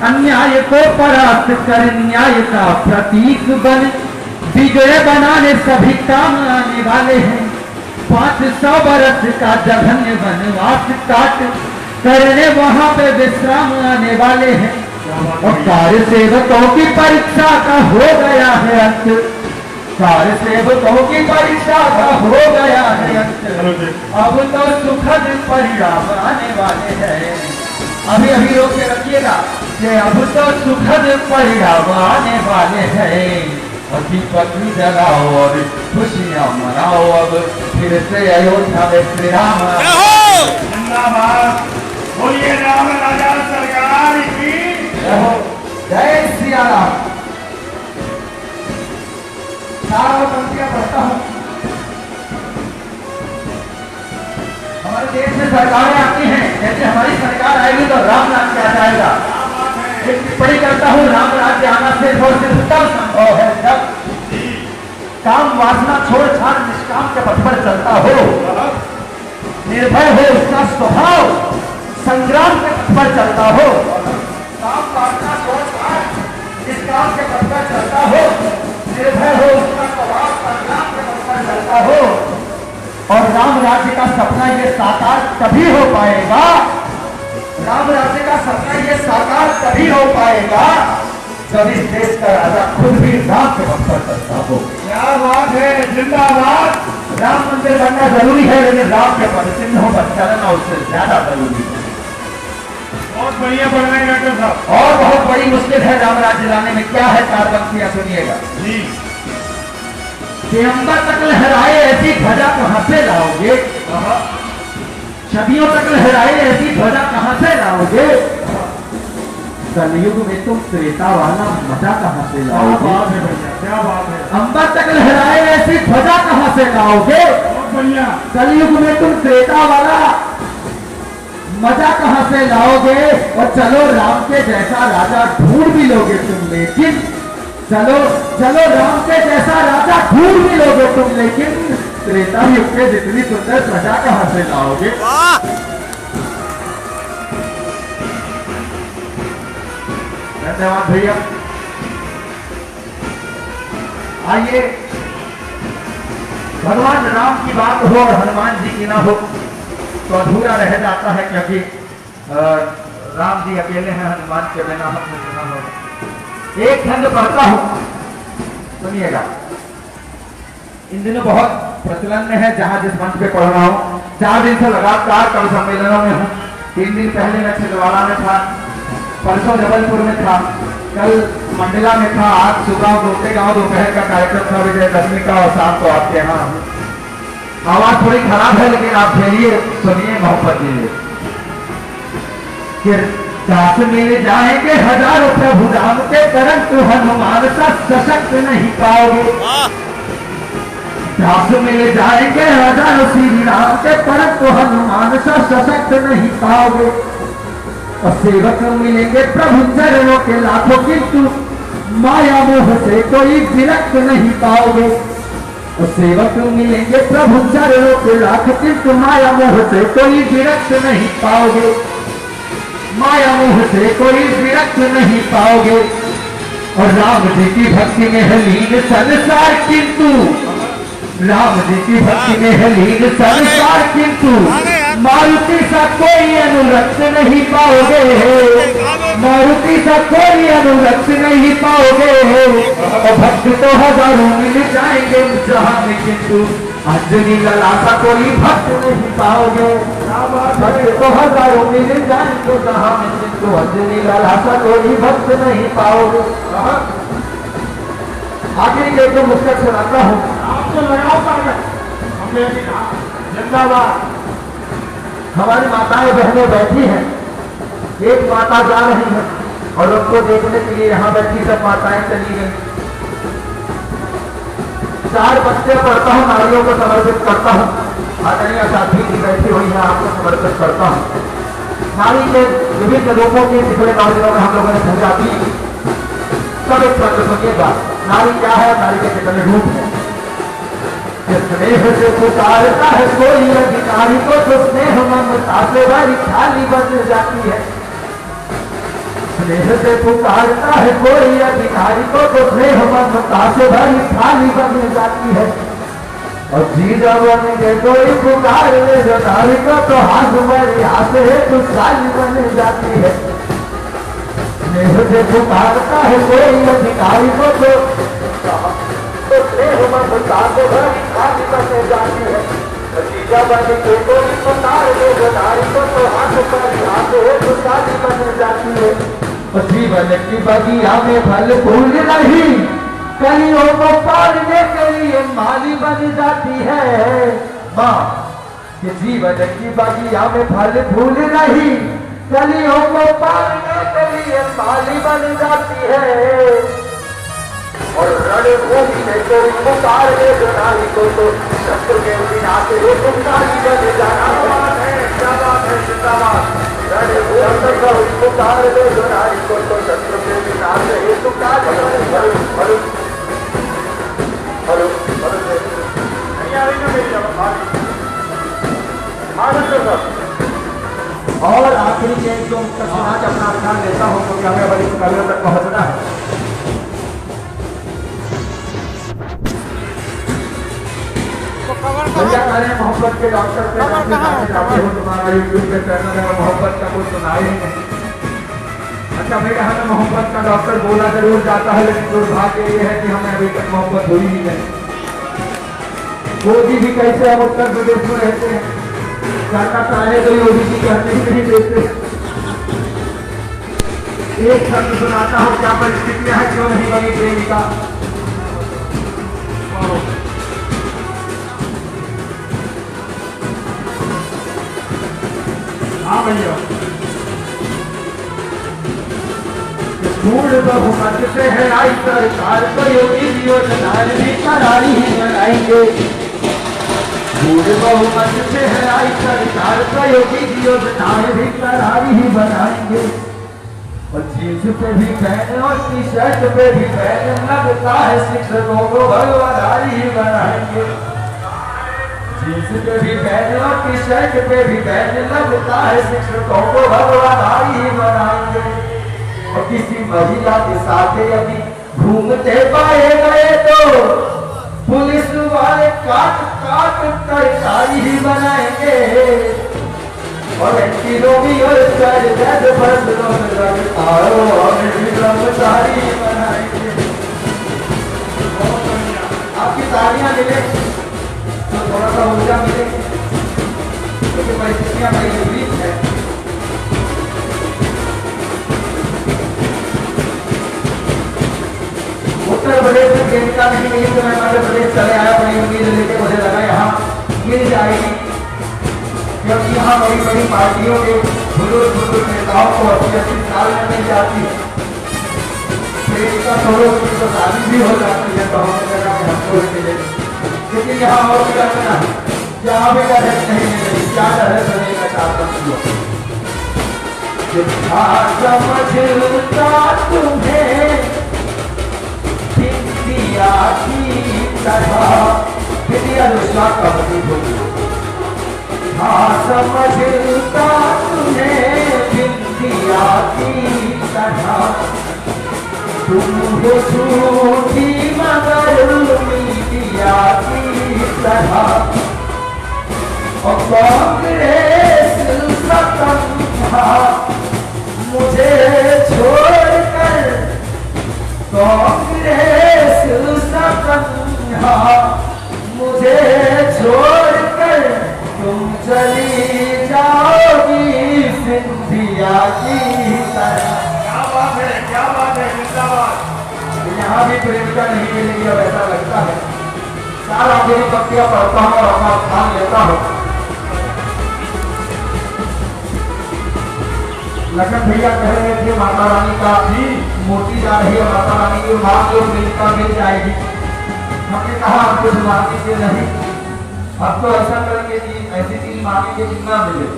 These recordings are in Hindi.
अन्याय को परास्त कर न्याय का प्रतीक बन विजय बनाने सभी काम आने वाले हैं। 500 बरस का जघन्य वनवास काट करने वहां पे विश्राम आने वाले हैं। और कार्य सेवकों की परीक्षा का हो गया है अंत। कार्य सेवकों की परीक्षा का हो गया है अंत। अब तो सुखद परिणाम आने वाले हैं। अभी अभी रोक के रखिएगा कि अब तो सुखद परिणाम आने वाले हैं। और दीपक जलाओ और खुशियां मनाओ। अब फिर से अयोध्या में श्री राम। जिंदाबाद। बोलिए राम राजा सरकार की जय श्री राम। चारों पंक्तियां पढ़ता हूं। हमारे देश में सरकारें आती हैं, जैसे हमारी सरकार आएगी तो राम राज्य आ जाएगा। एक टिप्पणी करता हूँ, राम राज्य आना सिर्फ और सिर्फ तब संभव है जब काम वासना छोड़ छाड़ निष्काम के पथ पर चलता हो, निर्भय हो उसका स्वभाव, संग्राम के पथ पर चलता हो। काम वासना छोड़ छाड़ निष्काम के पथ पर चलता हो, निर्भय हो उसका स्वभाव, संग्राम के पथ पर चलता हो। और राम राज्य का सपना ये साकार तभी हो पाएगा, राम राज्य का सपना ये साकार तभी हो पाएगा जब इस देश का राजा खुद भी राम के पथ पर चलता हो। क्या बात है, जिंदाबाद। राम मंदिर बनना जरूरी है, लेकिन राम के पद चिन्हों पर चलना उससे ज्यादा जरूरी है। बहुत बढ़िया पढ़ रहे हैं डॉक्टर साहब। और बहुत बड़ी मुश्किल है राम राज्य लाने में। क्या है चार पंक्तियां सुनिएगा। जी। कि अंबर तक लहराए ऐसी ध्वजा कहां से लाओगे, सदियों तक लहराए ऐसी ध्वजा कहां से लाओगे, कलयुग में तुम त्रेता वाला मजा कहां से लाओगे। क्या बात है। अंबर तक लहराए ऐसी ध्वजा कहां से लाओगे, बहुत बढ़िया। कलयुग में तुम त्रेता वाला मजा कहां से लाओगे। और चलो राम के जैसा राजा ढूंढ भी लोगे तुम, लेकिन चलो चलो राम के जैसा राजा ढूंढ भी लोगे तुम, लेकिन त्रेता युग के जितनी सुंदर प्रजा कहां से लाओगे। धन्यवाद भैया। आइए, भगवान राम की बात हो और हनुमान जी की ना हो तो अधूरा रह जाता है, क्योंकि राम जी अकेले हैं, हनुमान के बिना हम ना हो। एक खंड पढ़ता हूं, सुनिएगा। इन दिनों बहुत प्रचलन में है, जहां जिस मंच पे पढ़ रहा हूं। 4 दिन से लगातार कवि सम्मेलनों में हूं। 3 दिन पहले मैं छिंदवाड़ा में था, परसों जबलपुर में था, कल मंडला में था, आज सुबह गोटेगांव दोपहर का कार्यक्रम था विजयदशमी का, और शाम को आपके यहाँ। आवाज थोड़ी खराब है, लेकिन आप झेलिए, सुनिए, मोहब्बत दीजिए। दास मिल जाएंगे हजारों प्रभु राम के, परंतु हनुमान सा सशक्त नहीं पाओगे। दास मिल जाएंगे हजारों श्री राम के, परंतु हनुमान सा सशक्त नहीं पाओगे। और सेवक मिलेंगे प्रभु चरणों के लाखों, किंतु माया मोह से कोई विरक्त नहीं पाओगे। और सेवक मिलेंगे प्रभु चरणों के लाख, किंतु माया मोह से कोई विरक्त नहीं पाओगे। माया मोह से कोई विरक्त नहीं पाओगे। और राम जी की भक्ति में है लीन संसार, किंतु राम जी की भक्ति में है लीन संसार, किंतु मारुति सा कोई अनुरक्त नहीं पाओगे। मारुति सा कोई अनुरक्त नहीं पाओगे। और भक्त तो हजारों मिल जाएंगे जहां में, किंतु अंजनी ललासा कोई भक्त नहीं पाओगे। भक्त तो हजारों मिल जाएंगे जहां में, किंतु अंजनी ललासा कोई भक्त नहीं पाओगे। आखिरी के तो मुझसे सुनाता हूँ, आपको लगाओ हमने जिंदाबाद। हमारी माताएं बहनें बैठी हैं, एक माता जा रही है और उनको देखने के लिए यहाँ बैठी सब माताएं चली गई। 4 बच्चे पढ़ता हूँ, नारियों को समर्पित करता हूँ। आदरणीय साथी की बैठी हुई है, आपको समर्पित करता हूँ। नारी के विभिन्न रूपों के पिछले 9 दिनों में हम लोगों ने पूजा की। सब एक प्रश्न सुनिएगा, नारी क्या है, नारी के कितने रूप हैं। स्नेह से पुकारता है कोई अधिकारी को, तो स्नेह ममता से बड़ी खाली बन जाती है। स्नेह से पुकारता है कोई अधिकारी को तो स्नेह ममता से भरी थाली बन जाती है। और जीजा बन के कोई पुकार ले जो नारी को तो हाथ भरी हाथ है तो थाली बन जाती है। स्नेह से पुकारता है कोई अधिकारी को तो स्नेह ममता से भरी थाली बन जाती है। जीजा बन के कोई पुकार ले जो नारी को तो हाथ भरी हाथ है तो थाली बन जाती है। जीवन की बगिया में फल फूल नहीं कलियों को पालने के लिए माली बन जाती है। माँ कि जीवन की बगिया में फल फूल नहीं कलियों को पालने के लिए माली बन जाती है। और रणभूमि में कोई पुकार ले जो नारी को तो शस्त्र के बिना से पुकारी बन जाना है। क्या बात है, जिंदाबाद। पुकार ले जो नारी को तो शस्त्र के बिना से पुकारी बन जाना। और आखिरी के जो आज अपना ध्यान लेता हूँ क्योंकि हमें बड़ी कवियों तक पहुँचना है। भैया कह रहे हैं मोहब्बत के डॉक्टर से तुम्हारा यूट्यूब पे चैनल है, मोहब्बत का कुछ सुनाए ही नहीं। अच्छा भैया हमें मोहब्बत का डॉक्टर बोला जरूर जाता है लेकिन दुर्भाग्य ये है कि हमें अभी तक मोहब्बत हुई ही नहीं। मोदी भी कैसे हम उत्तर प्रदेश में रहते हैं, जाना चाहे तो योगी जी कहते ही नहीं देते। एक शब्द सुनाता हूँ, क्या परिस्थितियां है क्यों नहीं बनी प्रेमिका। हाँ भैया पूर्ण बहुमत से है आई सरकार को योगी योजनाएं भी करारी ही बनाएंगे। पूर्ण बहुमत से है आई सरकार को योगी योजनाएं भी करारी ही बनाएंगे। और जींस पे भी पहने और टी शर्ट पे भी पहने लगता है शिक्षकों को भगवाधारी ही बनाएंगे। जींस पे भी पहने और टी शर्ट पे भी पहने लगता है शिक्षकों को भगवाधारी ही बनाएंगे। और किसी महिला के साथ यदि घूमते पाए गए तो पुलिस वाले काट काट तरकारी ही बनाएंगे। और रोमी और कर्मचारी बनाएंगे। आपकी तालियां मिले तो थोड़ा सा ऊर्जा मिले क्योंकि परिस्थितियां बड़ी विपरीत है। उत्तर प्रदेश में केंद्र नहीं मिली तो मैं मध्य प्रदेश चले आया, बड़ी उम्मीद लेके मुझे लगा यहाँ मिल जाएगी क्योंकि यहाँ बड़ी बड़ी पार्टियों के बुजुर्ग नेताओं को 80 साल में मिल जाती है। प्रेमिका थोड़ों की तो शादी भी हो जाती है तो हमें लगा कि हमको भी मिले, लेकिन यहाँ और भी करना है, यहाँ भी डर नहीं मिलेगी। क्या डर है बने का चाहता समझता तुम्हें बिंदिया की तरह बिंदिया दुश्मन का प्रतीक होगी। हाँ समझता तुम्हें बिंदिया की तरह तुम हो झूठी मगर मीडिया की तरह। और कांग्रेस सतम था मुझे छोड़कर, कांग्रेस सतम मुझे छोड़कर तुम चली जाओगी सिंधिया की तरह। क्या बात है, क्या बात है, जिंदाबाद। यहाँ भी प्रेमिका नहीं मिलेगी अब ऐसा लगता है। सारा मेरी पत्तियां पढ़ता हूँ और अपना स्थान लेता हूँ। लखन भैया कह रहे थे माता रानी का भी मूर्ति जा रही है, माता रानी की मां को प्रेमिका मिल जाएगी। हमने कहा हम कुछ मांगेंगे नहीं, अब तो ऐसा करेंगे कि ऐसी चीज मांगेंगे कि ना मिले।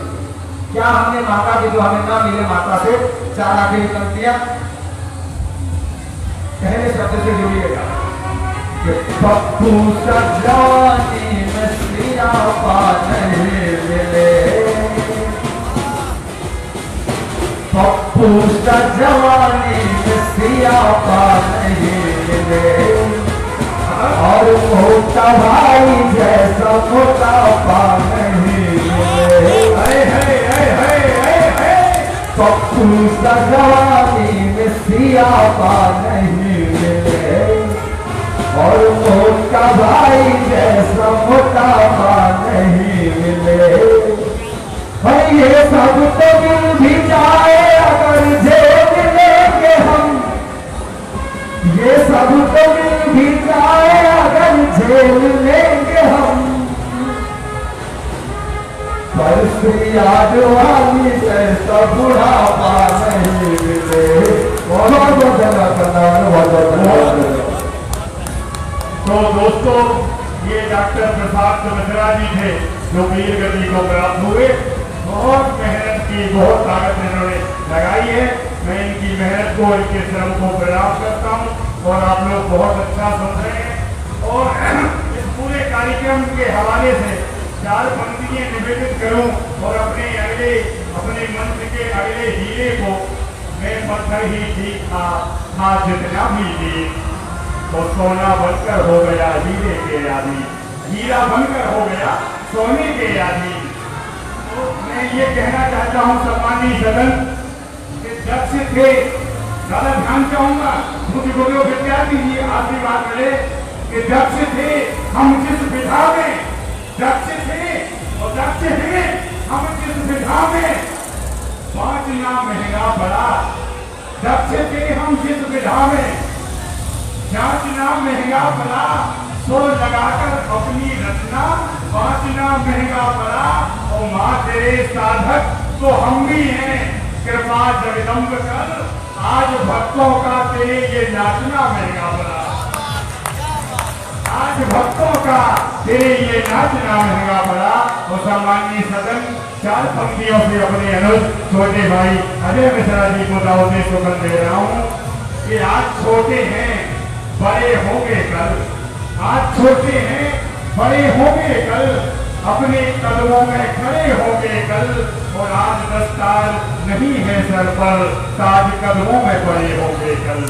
क्या हमने मांगा कि जो हमें ना मिले माता से 4 आगे निकल दिया। पहले शब्द से जुड़िएगा पप्पू सजाने नसलिया पाने मिले, पप्पू पूछता जवानी में सियापा नहीं मिले और मोटा भाई जैसा मोटापा नहीं मिले। तो पूछता जवानी में सियापा नहीं मिले और मोटा भाई जैसा मोटापा नहीं मिले। ये सब तो मिल भी जाए अगर जेल लेंगे हम, ये सब तो मिल भी जाए अगर जेल लेंगे हम, पर याद वाली जैसा बुढ़ापा नहीं मिले। तो दोस्तों, ये डॉक्टर प्रसाद मिश्रा जी थे जो वीर गति को प्राप्त हुए। बहुत मेहनत की, बहुत ताकत इन्होंने लगाई है। मैं इनकी मेहनत को, इनके श्रम को प्रणाम करता हूँ और आप लोग बहुत अच्छा सुन रहे हैं। और इस पूरे कार्यक्रम के हवाले से 4 पंक्तियां निवेदित करूं और अपने मंच के अगले हीरे को मैं पत्थर ही ठीक था जितना भी हीरे तो सोना बनकर हो गया हीरे के आदि, हीरा बनकर हो गया सोने के आदि। तो मैं ये कहना चाहता हूँ सम्मानीय सदन कि जब से थे, ज्यादा ध्यान चाहूंगा मुझे गुरु विद्यार्थी जी आशीर्वाद मिले कि जब से थे हम जिस विधा में, जब से थे और जब से हैं हम जिस विधा में बांटना महंगा पड़ा। जब से थे हम जिस विधा में जांचना महंगा पड़ा, सोच लगाकर अपनी रचना बांटना महंगा पड़ा। और माँ तेरे साधक तो हम भी हैं, कृपा जगदम्ब कर आज भक्तों का तेरे ये नाचना महंगा पड़ा। आज भक्तों का तेरे ये नाचना महंगा पड़ा। और सम्मानीय सदन 4 पंक्तियों से अपने अनुज छोटे भाई अजय मिश्रा जी को दावते सुगंध दे रहा हूँ कि आज छोटे हैं बड़े होंगे कल, आज छोटे हैं बड़े होंगे कल, अपने कदमों में खड़े होंगे कल। और आज दस्तार नहीं है सर पर, ताज कदमों में बड़े होंगे कल।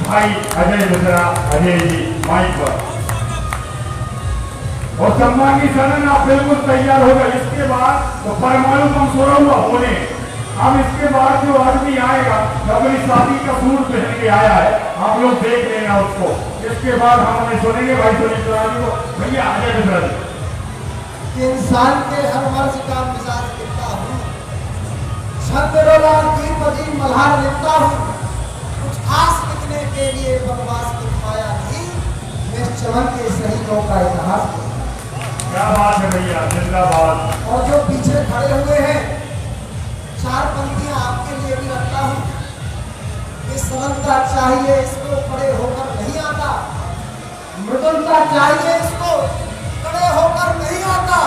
भाई अजय मिश्रा, अजय जी माइक पर। और सम्मानीय सदन आप बिल्कुल तैयार हो गए। इसके बाद तो परमाणु बम छोड़ा हुआ होने, अब इसके बाद जो आदमी आएगा अपनी शादी का सूट पहन के आया है, आप लोग देख लेना उसको। इसके बाद हम हमें सुनेंगे भाई सुनील को। भैया अजय मिश्रा जी। इंसान के हर मर्ज का मिजाज लिखता हूँ, छंदरोला दीपदी मल्हार लिखता हूँ। कुछ खास लिखने के लिए बकवास लिखवाया नहीं, मैं चमन के शहीदों का इतिहास। क्या बात है भैया, जिंदाबाद। और जो पीछे खड़े हुए हैं, 4 पंक्तियां आपके लिए भी रखता हूँ। ये सरलता चाहिए, इसको खड़े होकर नहीं आता। मृदुलता चाहिए, इसको खड़े होकर नहीं आता।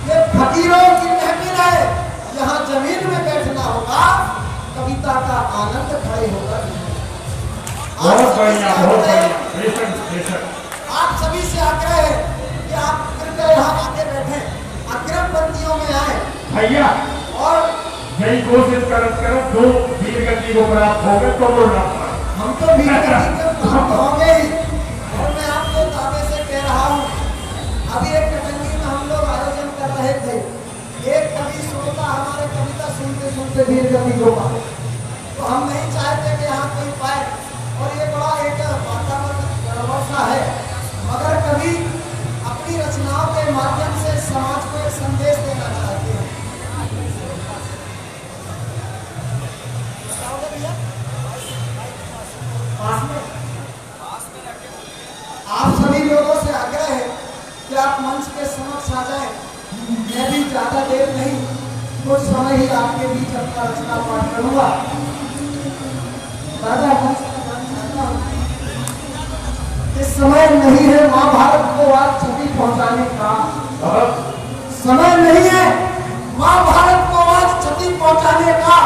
ये फकीरों की महफिल है, यहाँ जमीन में बैठना होगा। कविता का आनंद खड़े होकर। बहुत बढ़िया, बहुत बढ़िया। आप सभी से आग्रह है कि आप कृपया यहाँ आके बैठे, अग्रिम पंक्तियों में आए भैया। और यही कोशिश करत 2 वीर गति को प्राप्त हो गए तो बोलना। हम तो वीर गति को प्राप्त होंगे ही। और मैं आपको दावे से कह रहा हूँ, अभी एक कटंगी में हम लोग आयोजन कर रहे थे। एक कवि श्रोता हमारे कविता सुनते सुनते वीर गति को पाए, तो हम नहीं चाहते कि यहाँ कोई पाए। और ये बड़ा एक वातावरण सा है, मगर कवि अपनी रचनाओं के माध्यम से समाज को एक संदेश देना चाहते हैं। आप सभी लोगों से आग्रह है कि आप मंच के समक्ष आ जाएं। मैं भी ज्यादा देर नहीं, कुछ समय ही आपके बीच अपना रचना पाठ करूंगा। राजा मंच पर चाहता हूं, इस समय नहीं है महाभारत को आज क्षति पहुंचाने का। समय नहीं है महाभारत को आज क्षति पहुंचाने का।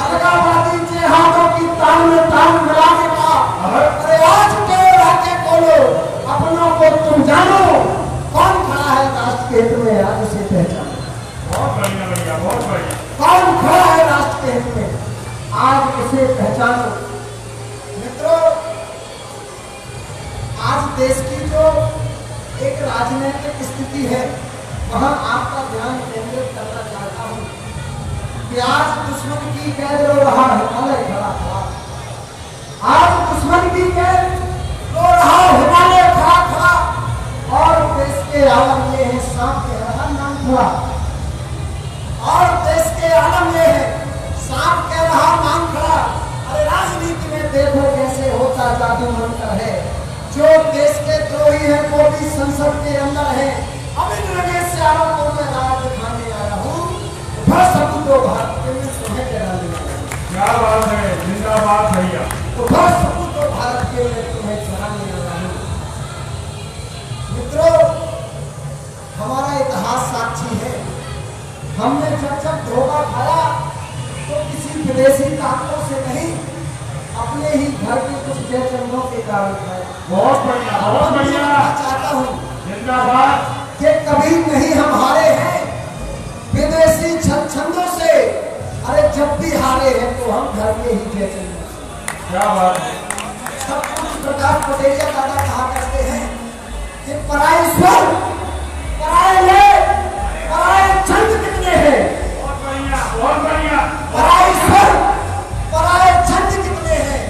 अलगाववादी जेहादों की ताल में ताल मिलाने का। अरे आज के राज्य खोलो, अपनों को तुम जानो, कौन खड़ा है राष्ट्र के हित में, आज उसे पहचानो। बहुत बढ़िया भैया, बहुत बढ़िया। कौन खड़ा है राष्ट्र के हित में, आज करो। मित्रों, आज देश की जो एक राजनीतिक स्थिति है वहां आपका ध्यान केंद्रित करना चाहता हूं कि आज दुश्मन की कैद रो रहा हिमालय खड़ा खड़ा। आज दुश्मन की कैद रो रहा हिमालय खड़ा खड़ा, और देश के आलम ये है सांप के रहा नाम खड़ा। और देश के आलम ये है सांप के रहा नाम खड़ा। अरे राजनीति में देखो कैसे होता जादू मंत्र है। जो देश के द्रोही है वो भी संसद के अंदर है। अब इन रंगे से आरोपों में राज दिखाने आया हूँ। भर सकूं तो भारत के में सुने चढ़ाने आया हूँ। क्या बात है, जिंदाबाद भैया। तो भर सकूं तो भारत के में तुम्हें चढ़ाने आया हूँ। मित्रों, हमारा इतिहास साक्षी है। हमने जब जब धोखा खाया तो किसी विदेशी ताकतों से नहीं, अपने ही घर के कुछ जयचंदों के कारण खाया। बहुत बढ़िया, बहुत बढ़िया। चाहता हूँ जिंदाबाद कि कभी नहीं हम हारे हैं विदेशी छंदों से। अरे जब भी हारे हैं तो हम घर के ही जयचंदों से। क्या बात है। सब कुछ प्रकाश पटेलिया दादा कहा करते हैं कि पराई स्वर, पराए ले, पराए छंद कितने हैं। बहुत बढ़िया, बहुत बढ़िया। पराई स्वर, पराए छंद कितने हैं।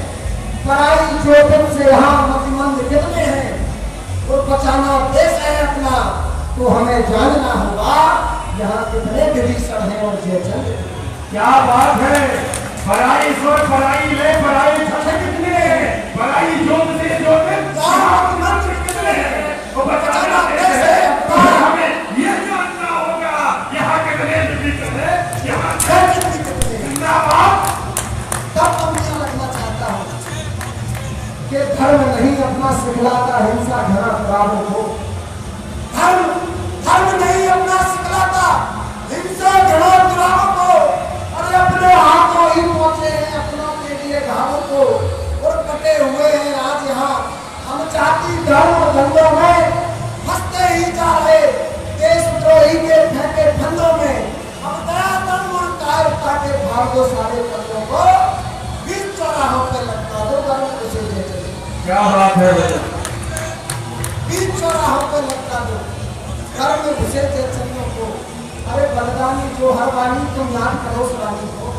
पराई जोतन से यहाँ मतिमंद कितने हैं। और बचाना देश है अपना तो हमें जानना होगा यहाँ कितने विभीषण हैं और जयचंद। क्या बात है। पराई स्वर, पराई ले, पराई छंद कितने हैं। पराई जोत से जोतन मंत्र कितने हैं। वो बचाना देश है अपना। हमें ये जानना होगा यहाँ कितने विभीषण हैं, यहाँ जिंदाबाद। तब मैं रखना चाहता हूँ कि धर्म नहीं अपना सिखलाता हिंसा घना खराबों को। धर्म नहीं अपना सिखलाता हिंसा घना खराबों को। अरे अपने हाथों ही पहुंचे हैं अपनों के लिए घावों को, और कटे हुए हैं आज यहाँ हम जाति धर्म दंगों में फंसते ही जा रहे। देशद्रोही के फेंके फंदों में हम दया दम और कायरता के भाग दो सारे फंदों को बीच चौराहों पे लटका दो। धर्म उसे दे दो। क्या बात है। बीच चौराहों पे लटका दो घर में घुसे थे चंदों को। अरे बलदानी जो हर वाणी तुम याद करो उस वाणी को।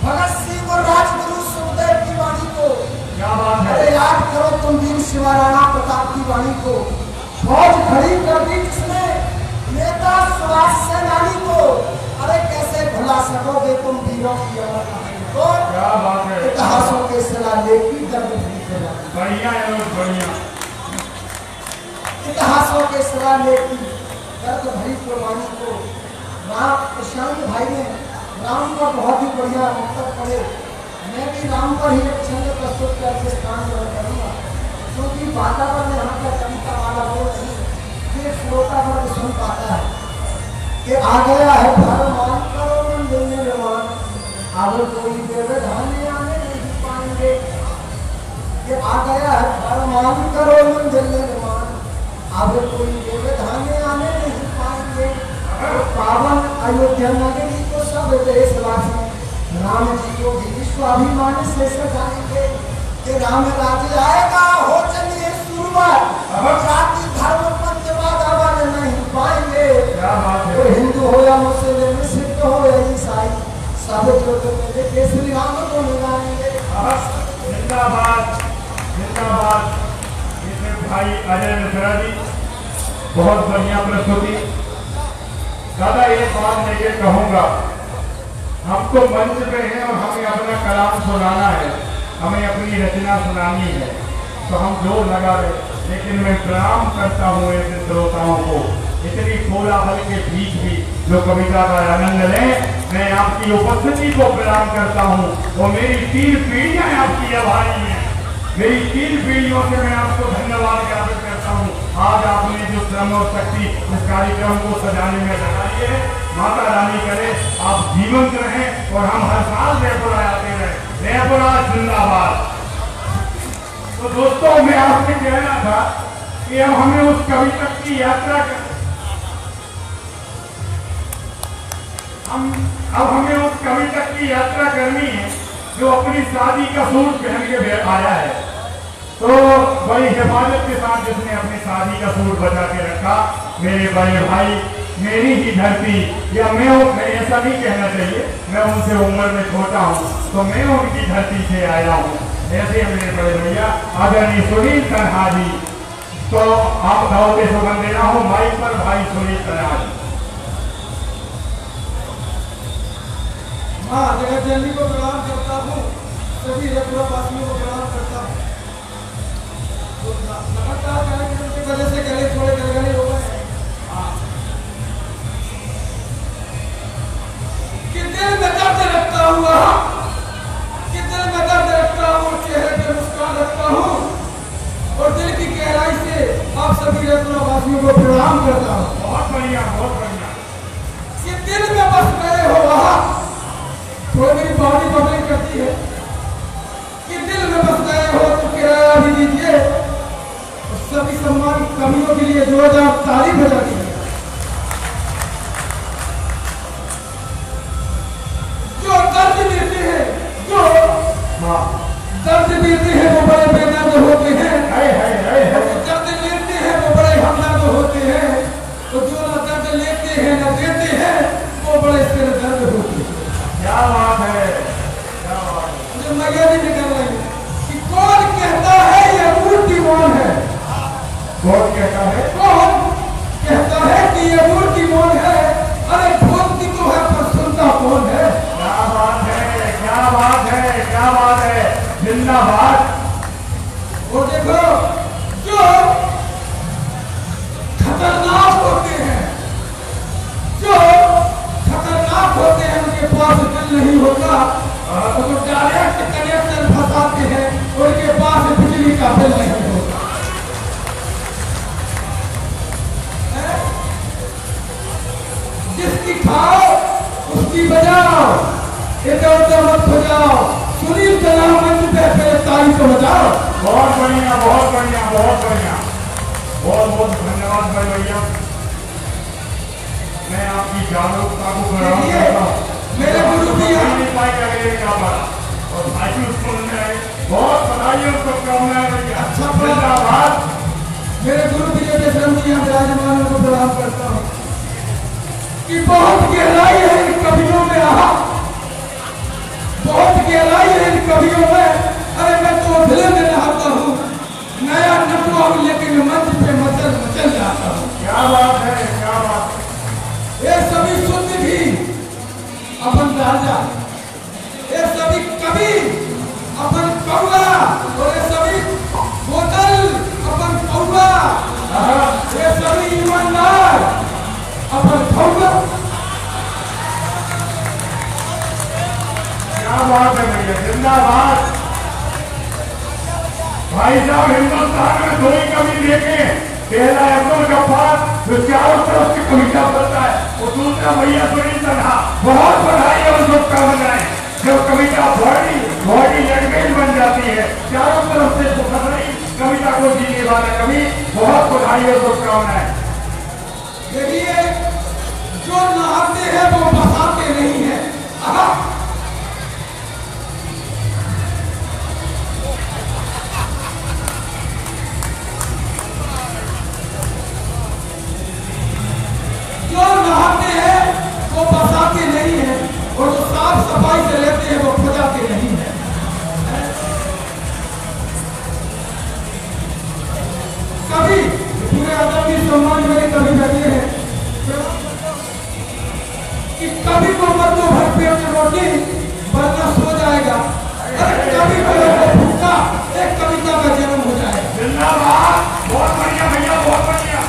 भगत सिंह और राजगुरु सुखदेव की वाणी को। क्या बात है। अरे याद करो तुम वीर शिवा राणा प्रताप की वाणी को। फौज खड़ी कर दी जिसने नेता सुभाष सेनानी को। अरे कैसे भुला सकोगे तुम वीरों की अमर कहानी को। क्या बात है। इतिहासों के शिलालेख की दर्द भरी कला। बढ़िया है, बढ़िया। इतिहासों के शिलालेख की दर्द भरी कुर्बानी को। राम प्रशांत भाई ने राम का बहुत ही बढ़िया वक्तव्य पढ़े। मैं भी राम पर ही एक छंद प्रस्तुत करके स्थान ग्रहण करूंगा, क्योंकि वातावरण यहाँ का चमका वाला वो नहीं ये श्रोता वर्ग सुन पाता है कि आ गया है भगवान करो मंदिर निर्माण। अब कोई व्यवधान आने नहीं पाएंगे। ये आ गया है भगवान करो मंदिर निर्माण। अब कोई व्यवधान आने नहीं पाएंगे। पावन अयोध्या नगरी को सब देशवासी राम जी को भी विश्वाभिमान से सजाएंगे कि राम राज्य आएगा। हो चलिए शुरुआत। जाति धर्म पंचवाद आवाज नहीं पाएंगे। क्या बात है। तो हिंदू हो या मुस्लिम, सिख हो या ईसाई, सब जो मेरे श्री राम को मिलाएंगे। जिंदाबाद, जिंदाबाद। इसमें भाई अजय मिश्रा जी बहुत बढ़िया प्रस्तुति। दादा एक बात मैं ये कहूँगा, हम तो मंच पे हैं और हमें अपना कलाम सुनाना है, हमें अपनी रचना सुनानी है, तो हम जोर लगा रहे। लेकिन मैं प्रणाम करता हूँ ऐसे श्रोताओं को, इतनी कोलाहल के बीच भी जो कविता का आनंद लें। मैं आपकी उपस्थिति को प्रणाम करता हूँ। वो मेरी 3 पीढ़ियाँ आपकी आभारी हैं। मेरी 3 पीढ़ियों से मैं आपको धन्यवाद ज्ञापित करता हूँ। आज आपने जो श्रम और शक्ति इस कार्यक्रम को सजाने में लगाई है, माता रानी करे आप जीवंत रहें और हम हर साल जयपुर आते रहें। जयपुर जिंदाबाद। तो दोस्तों, मैं आपसे कहना था कि अब हमें उस कवि तक की यात्रा अब हमें उस कवि तक की यात्रा करनी है जो अपनी शादी का सूट पहन के आया है, तो बड़ी हिफाजत के साथ जिसने अपनी शादी का सूट बचा के रखा, मेरे बड़े भाई, मेरी ही धरती, या मैं ऐसा नहीं कहना चाहिए, मैं उनसे उम्र में छोटा हूँ, तो मैं उनकी धरती से आया हूँ। ऐसे मेरे बड़े भैया आदरणीय सुनील तन्हा जी, तो आप दाव के सुगंध देना हो माइक पर भाई सुनील तन्हा जी। हाँ, जगत जननी को प्रणाम करता हूँ, सभी रघुवासियों को प्रणाम करता हूँ। तो लगातार कार्यक्रम की वजह से गले थोड़े गलगले हो गए हैं। कि दिल में दर्द रखता हुआ, कि दिल में दर्द रखता हूँ, चेहरे पे मुस्कान रखता हूँ, और दिल की गहराई से आप सभी रघुवासियों को प्रणाम करता हूँ। बहुत बढ़िया, बहुत बढ़िया। कि दिल में बस गए हो वहाँ, थोड़ी मेरी बॉडी बबलिंग करती है, कि दिल में बस गए हो तो किराया भी दीजिए। सभी सम्मानित कवियों के लिए जोरदार ताली बजा दीजिए। जो दर्द देते हैं, जो दर्द देते हैं वो बड़े बेदर्द होते हैं, जो दर्द लेते हैं वो बड़े हमदर्द होते हैं, तो जो ना दर्द लेते हैं ना देते हैं वो बड़े सिर दर्द होते हैं। क्या बात है, क्या बात है। मुझे मजा भी निकल रही है कि कौन कहता है ये मूर्ति मौन है। कौन कहता है? कौन कहता है कि ये मूर्ति मौन है? अरे बोलती तो है पर सुनता कौन है? क्या बात है, क्या बात है, क्या बात है, जिंदाबाद। वो देखो, जो खतरनाक होते हैं, जो खतरनाक होते हैं, उनके पास दिल नहीं होता, और जो डायरेक्ट कनेक्शन फंसाते हैं उनके पास बिजली का बिल नहीं होता। जिसकी खाओ उसकी बजाओ, इधर उधर मत हो जाओ। सुनील तन्हा मंच पे पहले ताली को बजाओ। बहुत बढ़िया, बहुत बढ़िया, बहुत बढ़िया, बहुत बहुत धन्यवाद भाई भैया। मैं आपकी जागरूकता को प्रणाम करता हूँ। मेरे गुरु भैया और भाई स्कूल में बहुत बधाई और शुभकामनाएं भैया। अच्छा, जिंदाबाद। मेरे गुरु भैया बेशरम जी यहाँ विराजमान को प्रणाम करता हूँ कि बहुत गहराई है इन कवियों में, बहुत गहराई है इन कवियों में। अरे मैं तो दिले में नहाता हूँ, नया नटुआ हूँ, लेकिन मंच पे मचल मचल जाता हूँ। क्या बात है, क्या बात है। ये सभी शुद्ध भी अपन राजा, ये सभी कवि अपन कौआ, और ये सभी बोतल अपन कौआ, ये सभी ईमानदार अपन कौआ। क्या बात है भैया, जिंदाबाद। भाई साहब हिंदुस्तान में दो ही कवि देखे, पहला अब्दुल गफ्फार जो चारों तरफ से कविता पढ़ता है, और दूसरा भैया सुनील तन्हा। बहुत बधाई और शुभकामनाएं। जब कविता बॉडी लैंग्वेज बन जाती है, चारों तरफ से सुखमयी कविता को जीने वाला कवि, बहुत बधाई और शुभकामनाएं। देखिए, जो नहाते हैं वो बसाते नहीं है। जो नहाते हैं वो बसाते नहीं है, और जो साफ सफाई से लेते हैं वो खुजाते नहीं है। कभी पूरे आदम की सम्मान मेरे कभी बैठे हैं कि कभी को मत दो भर पेट रोटी, वरना सो जाएगा। अरे कभी को भूखा, एक कविता का जन्म हो जाएगा। जिंदाबाद। बहुत बढ़िया भैया, बहुत बढ़िया।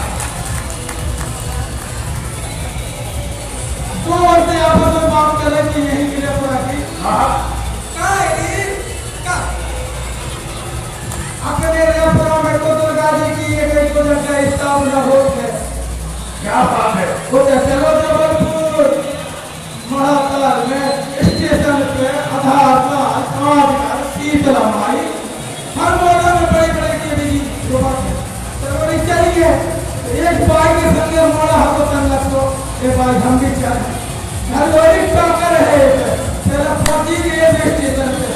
दो औरतें आपस में बात कर रही थी, यही मिले पूरा की अपने रेपरा में तो दुर्गा जी की एक जगह स्थापना हो गए। क्या बात है। वो चलो जबलपुर महाकाल में स्टेशन पे आधार शीतला माई हर मोड़ा में बड़े बड़े की भी बड़ी चलिए। एक बाई के संगे मोड़ा हाथों तंग तो एक बाई हम भी चल घर टॉकर है पहले पहुंची गए स्टेशन पे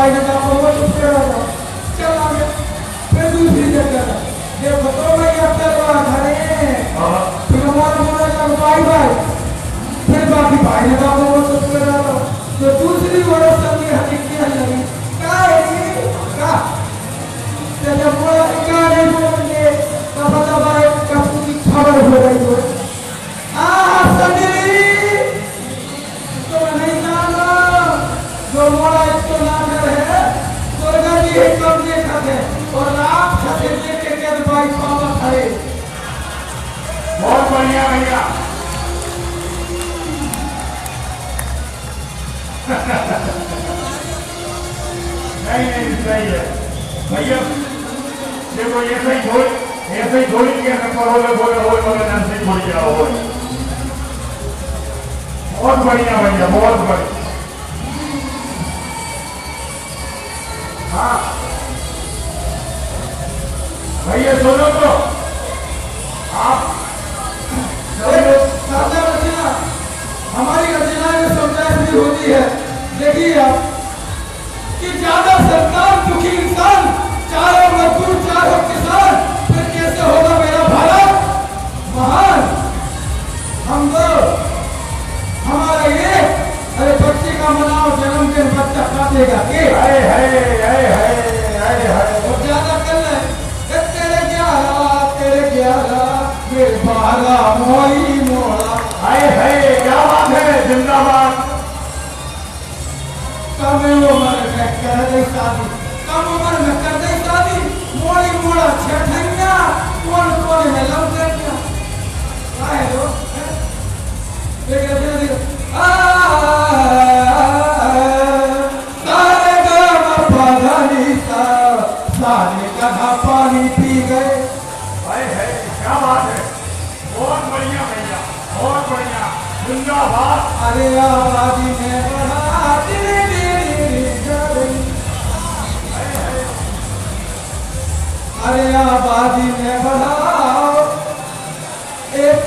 भाई ने कहा वो चुप रहो, चल आगे। फिर दूसरी जगह देखो तो मैं अब तक वहाँ खड़े फिर हमारा बोला चल भाई फिर बाकी भाई ने कहा वो चुप रहो। तो दूसरी बड़ा सबकी हकीकत लगी क्या है ये क्या जब बोला क्या नहीं बोलेंगे तो बता भाई कब की खबर हो रही हो सनी तो नहीं जाना जो मोड़ा इसको नाम है दुर्गा जी एक कम देखा थे और आप खसे देखे के भाई पावा खड़े। बहुत बढ़िया भैया। नहीं सही है भैया। देखो ऐसे ही थोड़ी किया सकता बोले नाम से छोड़ गया हो। बहुत बढ़िया भैया बहुत बढ़िया। हाँ भैया सुनो तो आप हमारी रचनाएं में समझाई भी होती है। देखिए आप कि ज्यादा सरकार दुखी इंसान चाहे मजदूर चाहे किसान फिर कैसे होगा मेरा भारत महान। हम तो हमारा ये अरे बच्चे का मनाओ जन्मदिन बच्चा काटेगा के और ज्यादा कर ले तेरे 11 फिर 12 मोई मोड़ा क्या बात है जिंदाबाद। कम उम्र में कर दे शादी कम उम्र में कर दे शादी मोड़ी मोड़ा छठैया कौन है लव कर दिया आए हो देख सारे गाँव पानी सारे कहा पानी पी गए। क्या बात है बहुत बढ़िया भैया बहुत बढ़िया जिंदाबाद। अरे आबादी में बढ़ा अरे आबादी में बढ़ाओ एक